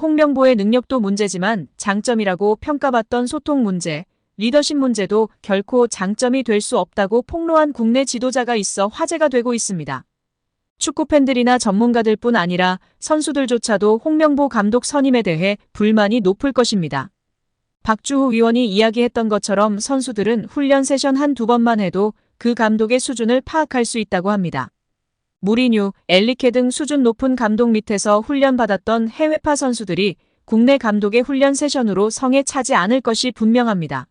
홍명보의 능력도 문제지만 장점이라고 평가받던 소통 문제, 리더십 문제도 결코 장점이 될 수 없다고 폭로한 국내 지도자가 있어 화제가 되고 있습니다. 축구 팬들이나 전문가들 뿐 아니라 선수들조차도 홍명보 감독 선임에 대해 불만이 높을 것입니다. 박주호 위원이 이야기했던 것처럼 선수들은 훈련 세션 한두 번만 해도 그 감독의 수준을 파악할 수 있다고 합니다. 무리뉴, 엘리케 등 수준 높은 감독 밑에서 훈련받았던 해외파 선수들이 국내 감독의 훈련 세션으로 성에 차지 않을 것이 분명합니다.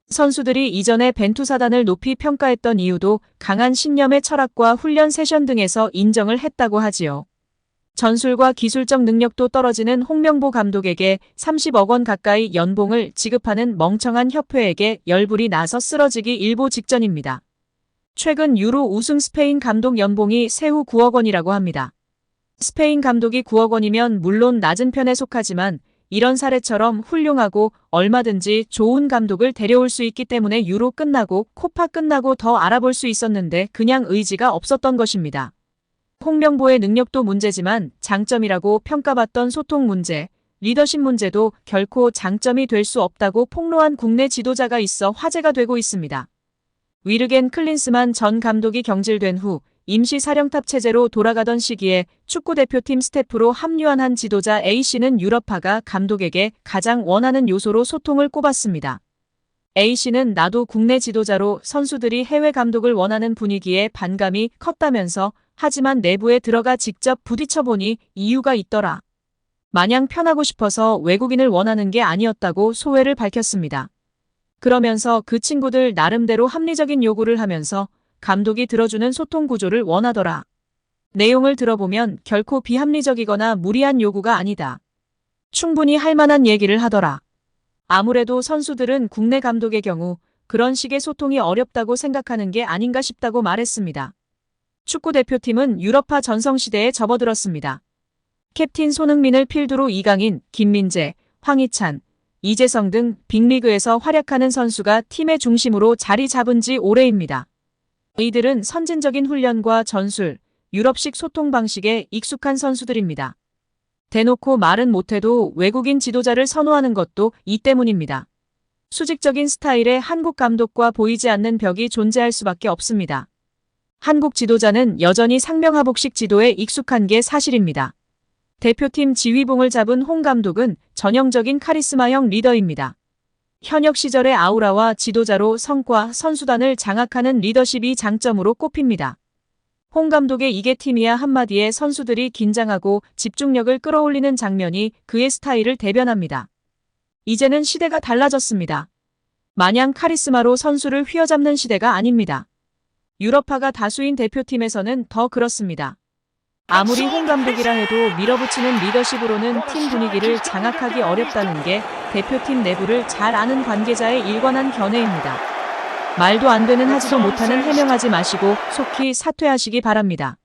선수들이 이전에 벤투사단을 높이 평가했던 이유도 강한 신념의 철학과 훈련 세션 등에서 인정을 했다고 하지요. 전술과 기술적 능력도 떨어지는 홍명보 감독에게 30억 원 가까이 연봉을 지급하는 멍청한 협회에게 열불이 나서 쓰러지기 일보 직전입니다. 최근 유로 우승 스페인 감독 연봉이 세후 9억 원이라고 합니다. 스페인 감독이 9억 원이면 물론 낮은 편에 속하지만 이런 사례처럼 훌륭하고 얼마든지 좋은 감독을 데려올 수 있기 때문에 유로 끝나고 코파 끝나고 더 알아볼 수 있었는데 그냥 의지가 없었던 것입니다. 홍명보의 능력도 문제지만 장점이라고 평가받던 소통 문제, 리더십 문제도 결코 장점이 될 수 없다고 폭로한 국내 지도자가 있어 화제가 되고 있습니다. 위르겐 클린스만 전 감독이 경질된 후 임시 사령탑 체제로 돌아가던 시기에 축구대표팀 스태프로 합류한 한 지도자 A씨는 유럽파가 감독에게 가장 원하는 요소로 소통을 꼽았습니다. A씨는 나도 국내 지도자로 선수들이 해외 감독을 원하는 분위기에 반감이 컸다면서 하지만 내부에 들어가 직접 부딪혀보니 이유가 있더라. 마냥 편하고 싶어서 외국인을 원하는 게 아니었다고 소회를 밝혔습니다. 그러면서 그 친구들 나름대로 합리적인 요구를 하면서 감독이 들어주는 소통 구조를 원하더라. 내용을 들어보면 결코 비합리적이거나 무리한 요구가 아니다. 충분히 할 만한 얘기를 하더라. 아무래도 선수들은 국내 감독의 경우 그런 식의 소통이 어렵다고 생각하는 게 아닌가 싶다고 말했습니다. 축구대표팀은 유럽파 전성시대에 접어들었습니다. 캡틴 손흥민을 필두로 이강인, 김민재, 황희찬, 이재성 등 빅리그에서 활약하는 선수가 팀의 중심으로 자리 잡은 지 오래입니다. 이들은 선진적인 훈련과 전술, 유럽식 소통 방식에 익숙한 선수들입니다. 대놓고 말은 못해도 외국인 지도자를 선호하는 것도 이 때문입니다. 수직적인 스타일의 한국 감독과 보이지 않는 벽이 존재할 수밖에 없습니다. 한국 지도자는 여전히 상명하복식 지도에 익숙한 게 사실입니다. 대표팀 지휘봉을 잡은 홍 감독은 전형적인 카리스마형 리더입니다. 현역 시절의 아우라와 지도자로 성과, 선수단을 장악하는 리더십이 장점으로 꼽힙니다. 홍 감독의 이게 팀이야 한마디에 선수들이 긴장하고 집중력을 끌어올리는 장면이 그의 스타일을 대변합니다. 이제는 시대가 달라졌습니다. 마냥 카리스마로 선수를 휘어잡는 시대가 아닙니다. 유럽파가 다수인 대표팀에서는 더 그렇습니다. 아무리 홍 감독이라 해도 밀어붙이는 리더십으로는 팀 분위기를 장악하기 어렵다는 게 대표팀 내부를 잘 아는 관계자의 일관한 견해입니다. 말도 안 되는 하지도 못하는 해명하지 마시고 속히 사퇴하시기 바랍니다.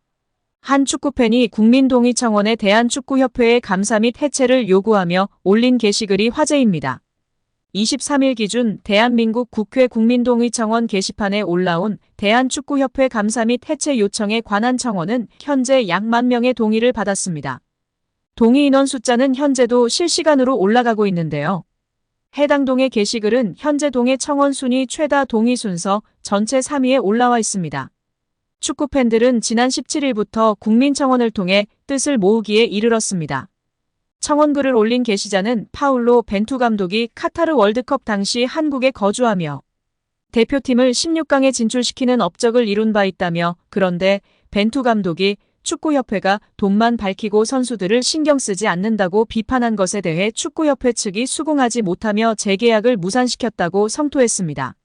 한 축구팬이 국민동의청원에 대한축구협회의 감사 및 해체를 요구하며 올린 게시글이 화제입니다. 23일 기준 대한민국 국회 국민동의청원 게시판에 올라온 대한축구협회 감사 및 해체 요청에 관한 청원은 현재 약 10,000명의 동의를 받았습니다. 동의 인원 숫자는 현재도 실시간으로 올라가고 있는데요. 해당 동의 게시글은 현재 동의 청원 순위 최다 동의 순서 전체 3위에 올라와 있습니다. 축구팬들은 지난 17일부터 국민청원을 통해 뜻을 모으기에 이르렀습니다. 청원글을 올린 게시자는 파울로 벤투 감독이 카타르 월드컵 당시 한국에 거주하며 대표팀을 16강에 진출시키는 업적을 이룬 바 있다며 그런데 벤투 감독이 축구협회가 돈만 밝히고 선수들을 신경 쓰지 않는다고 비판한 것에 대해 축구협회 측이 수긍하지 못하며 재계약을 무산시켰다고 성토했습니다.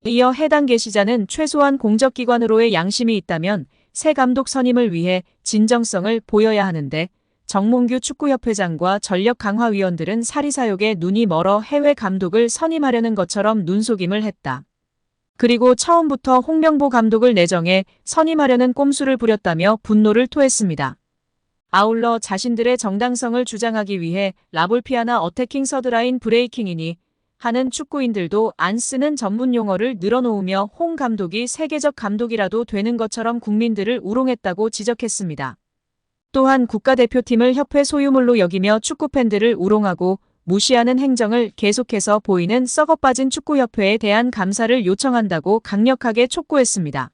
이어 해당 게시자는 최소한 공적기관으로의 양심이 있다면 새 감독 선임을 위해 진정성을 보여야 하는데 정몽규 축구협회장과 전력강화위원들은 사리사욕에 눈이 멀어 해외 감독을 선임하려는 것처럼 눈속임을 했다. 그리고 처음부터 홍명보 감독을 내정해 선임하려는 꼼수를 부렸다며 분노를 토했습니다. 아울러 자신들의 정당성을 주장하기 위해 라볼피아나 어태킹 서드라인 브레이킹이니 하는 축구인들도 안 쓰는 전문 용어를 늘어놓으며 홍 감독이 세계적 감독이라도 되는 것처럼 국민들을 우롱했다고 지적했습니다. 또한 국가대표팀을 협회 소유물로 여기며 축구팬들을 우롱하고 무시하는 행정을 계속해서 보이는 썩어빠진 축구협회에 대한 감사를 요청한다고 강력하게 촉구했습니다.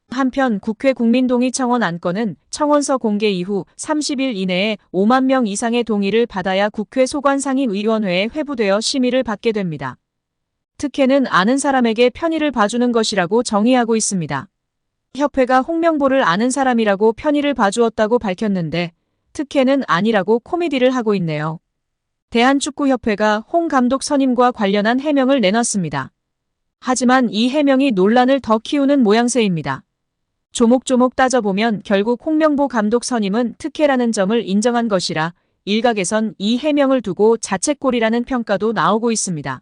한편 국회 국민동의 청원 안건은 청원서 공개 이후 30일 이내에 5만 명 이상의 동의를 받아야 국회 소관상임위원회에 회부되어 심의를 받게 됩니다. 특혜는 아는 사람에게 편의를 봐주는 것이라고 정의하고 있습니다. 협회가 홍명보를 아는 사람이라고 편의를 봐주었다고 밝혔는데 특혜는 아니라고 코미디를 하고 있네요. 대한축구협회가 홍 감독 선임과 관련한 해명을 내놨습니다. 하지만 이 해명이 논란을 더 키우는 모양새입니다. 조목조목 따져보면 결국 홍명보 감독 선임은 특혜라는 점을 인정한 것이라 일각에선 이 해명을 두고 자책골이라는 평가도 나오고 있습니다.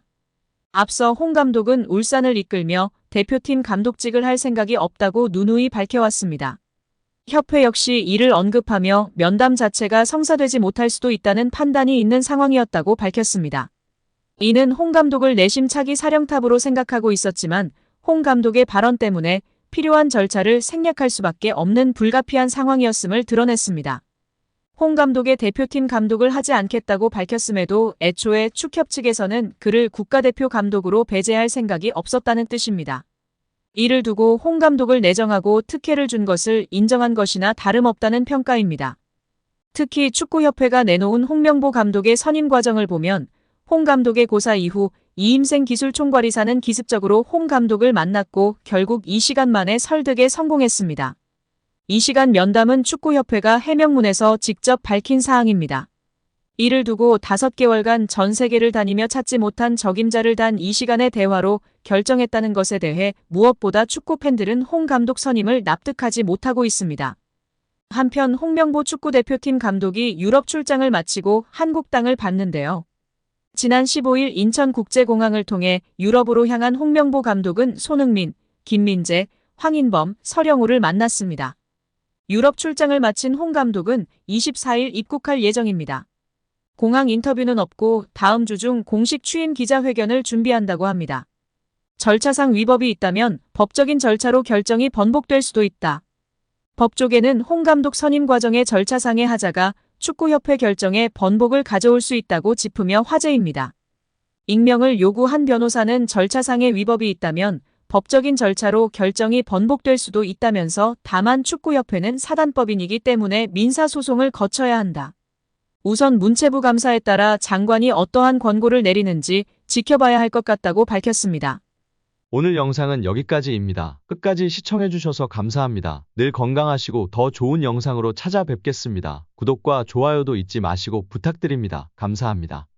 앞서 홍 감독은 울산을 이끌며 대표팀 감독직을 할 생각이 없다고 누누이 밝혀왔습니다. 협회 역시 이를 언급하며 면담 자체가 성사되지 못할 수도 있다는 판단이 있는 상황이었다고 밝혔습니다. 이는 홍 감독을 내심 차기 사령탑으로 생각하고 있었지만 홍 감독의 발언 때문에 필요한 절차를 생략할 수밖에 없는 불가피한 상황이었음을 드러냈습니다. 홍 감독의 대표팀 감독을 하지 않겠다고 밝혔음에도 애초에 축협 측에서는 그를 국가대표 감독으로 배제할 생각이 없었다는 뜻입니다. 이를 두고 홍 감독을 내정하고 특혜를 준 것을 인정한 것이나 다름없다는 평가입니다. 특히 축구협회가 내놓은 홍명보 감독의 선임 과정을 보면 홍 감독의 고사 이후 이임생 기술총괄이사는 기습적으로 홍 감독을 만났고 결국 2시간 만에 설득에 성공했습니다. 2시간 면담은 축구협회가 해명문에서 직접 밝힌 사항입니다. 이를 두고 5개월간 전 세계를 다니며 찾지 못한 적임자를 단 2시간의 대화로 결정했다는 것에 대해 무엇보다 축구팬들은 홍 감독 선임을 납득하지 못하고 있습니다. 한편 홍명보 축구대표팀 감독이 유럽 출장을 마치고 한국 땅을 봤는데요. 지난 15일 인천국제공항을 통해 유럽으로 향한 홍명보 감독은 손흥민, 김민재, 황인범, 서령우를 만났습니다. 유럽 출장을 마친 홍 감독은 24일 입국할 예정입니다. 공항 인터뷰는 없고 다음 주 중 공식 취임 기자회견을 준비한다고 합니다. 절차상 위법이 있다면 법적인 절차로 결정이 번복될 수도 있다. 법 쪽에는 홍 감독 선임 과정의 절차상의 하자가 축구협회 결정에 번복을 가져올 수 있다고 짚으며 화제입니다. 익명을 요구한 변호사는 절차상의 위법이 있다면 법적인 절차로 결정이 번복될 수도 있다면서 다만 축구협회는 사단법인이기 때문에 민사소송을 거쳐야 한다. 우선 문체부 감사에 따라 장관이 어떠한 권고를 내리는지 지켜봐야 할 것 같다고 밝혔습니다. 오늘 영상은 여기까지입니다. 끝까지 시청해주셔서 감사합니다. 늘 건강하시고 더 좋은 영상으로 찾아뵙겠습니다. 구독과 좋아요도 잊지 마시고 부탁드립니다. 감사합니다.